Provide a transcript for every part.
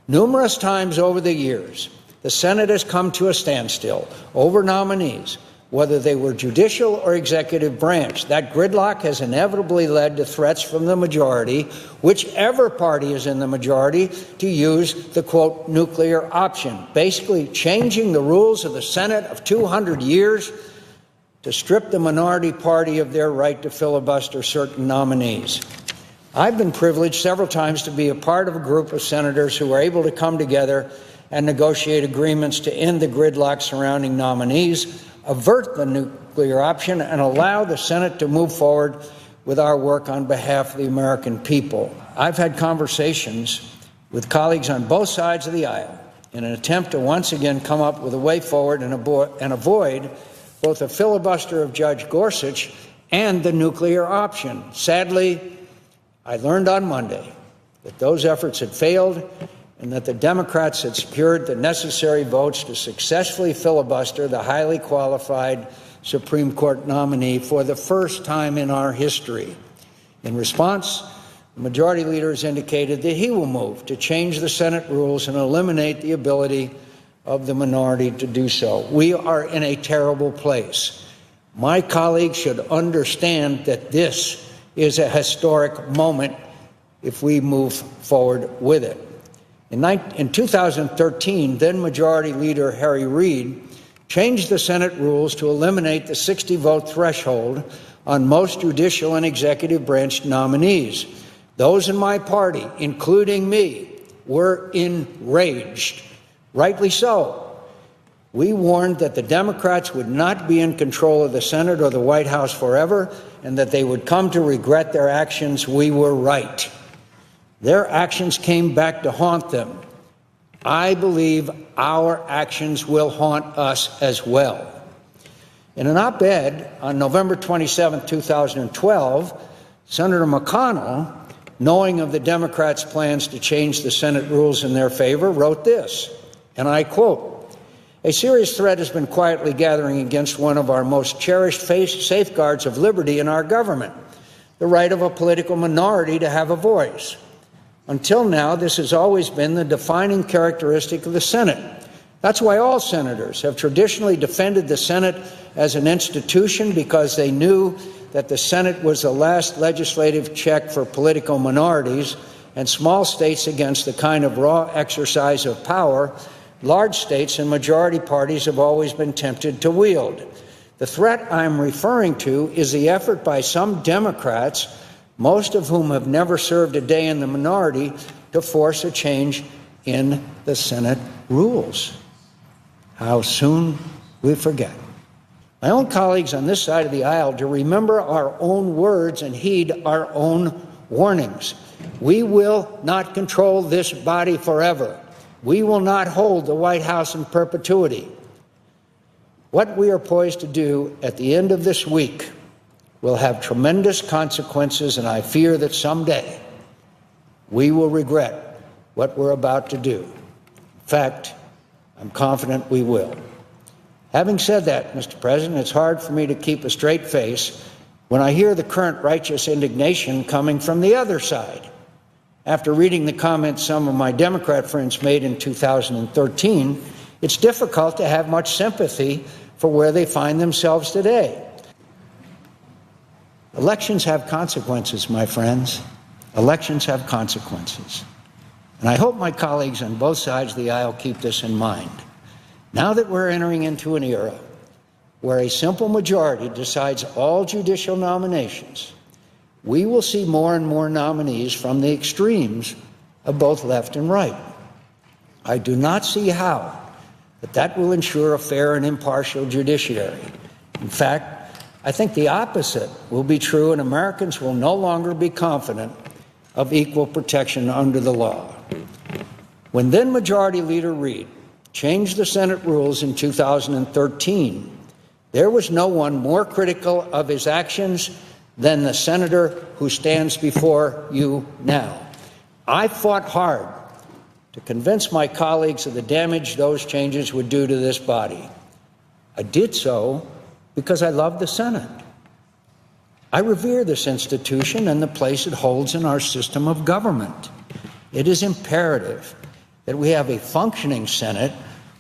Numerous times over the years, the Senate has come to a standstill over nominees, whether they were judicial or executive branch. That gridlock has inevitably led to threats from the majority, whichever party is in the majority, to use the, quote, nuclear option, basically changing the rules of the Senate of 200 years to strip the minority party of their right to filibuster certain nominees. I've been privileged several times to be a part of a group of senators who were able to come together and negotiate agreements to end the gridlock surrounding nominees, avert the nuclear option, and allow the Senate to move forward with our work on behalf of the American people. I've had conversations with colleagues on both sides of the aisle in an attempt to once again come up with a way forward and avoid both a filibuster of Judge Gorsuch and the nuclear option. Sadly, I learned on Monday that those efforts had failed and that the Democrats had secured the necessary votes to successfully filibuster the highly qualified Supreme Court nominee for the first time in our history. In response, the Majority Leader has indicated that he will move to change the Senate rules and eliminate the ability of the minority to do so. We are in a terrible place. My colleagues should understand that this is a historic moment if we move forward with it. In 2013, then Majority Leader Harry Reid changed the Senate rules to eliminate the 60-vote threshold on most judicial and executive branch nominees. Those in my party, including me, were enraged. Rightly so. We warned that the Democrats would not be in control of the Senate or the White House forever, and that they would come to regret their actions. We were right. Their actions came back to haunt them. I believe our actions will haunt us as well. In an op-ed on November 27, 2012, Senator McConnell, knowing of the Democrats' plans to change the Senate rules in their favor, wrote this, and I quote, "A serious threat has been quietly gathering against one of our most cherished safeguards of liberty in our government, the right of a political minority to have a voice. Until now, this has always been the defining characteristic of the Senate. That's why all senators have traditionally defended the Senate as an institution, because they knew that the Senate was the last legislative check for political minorities and small states against the kind of raw exercise of power large states and majority parties have always been tempted to wield. The threat I'm referring to is the effort by some Democrats, most of whom have never served a day in the minority, to force a change in the Senate rules." How soon we forget. My own colleagues on this side of the aisle to remember our own words and heed our own warnings. We will not control this body forever. We will not hold the White House in perpetuity. What we are poised to do at the end of this week will have tremendous consequences, and I fear that someday we will regret what we're about to do. In fact, I'm confident we will. Having said that, Mr. President, it's hard for me to keep a straight face when I hear the current righteous indignation coming from the other side. After reading the comments some of my Democrat friends made in 2013, it's difficult to have much sympathy for where they find themselves today. Elections have consequences, my friends. Elections have consequences. And I hope my colleagues on both sides of the aisle keep this in mind. Now that we're entering into an era where a simple majority decides all judicial nominations, we will see more and more nominees from the extremes of both left and right. I do not see how that will ensure a fair and impartial judiciary. In fact, I think the opposite will be true, and Americans will no longer be confident of equal protection under the law. When then Majority Leader Reid changed the Senate rules in 2013, there was no one more critical of his actions than the senator who stands before you now. I fought hard to convince my colleagues of the damage those changes would do to this body. I did so because I love the Senate. I revere this institution and the place it holds in our system of government. It is imperative that we have a functioning Senate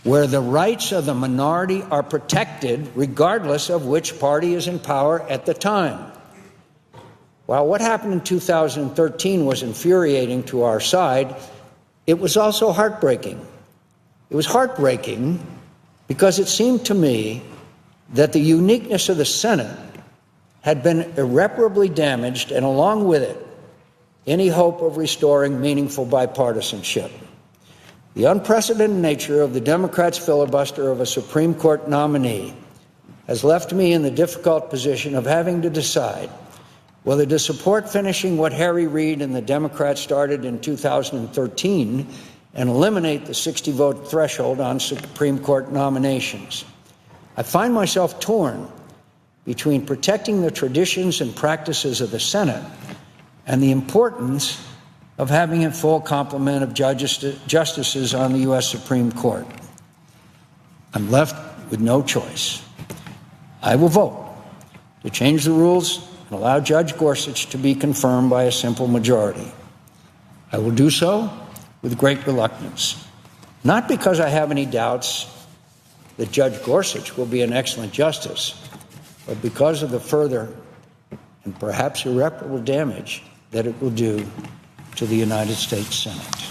where the rights of the minority are protected regardless of which party is in power at the time. While what happened in 2013 was infuriating to our side, it was also heartbreaking. It was heartbreaking because it seemed to me that the uniqueness of the Senate had been irreparably damaged, and along with it, any hope of restoring meaningful bipartisanship. The unprecedented nature of the Democrats' filibuster of a Supreme Court nominee has left me in the difficult position of having to decide whether to support finishing what Harry Reid and the Democrats started in 2013 and eliminate the 60-vote threshold on Supreme Court nominations. I find myself torn between protecting the traditions and practices of the Senate and the importance of having a full complement of justices on the U.S. Supreme Court. I'm left with no choice. I will vote to change the rules and allow Judge Gorsuch to be confirmed by a simple majority. I will do so with great reluctance, not because I have any doubts that Judge Gorsuch will be an excellent justice, but because of the further and perhaps irreparable damage that it will do to the United States Senate.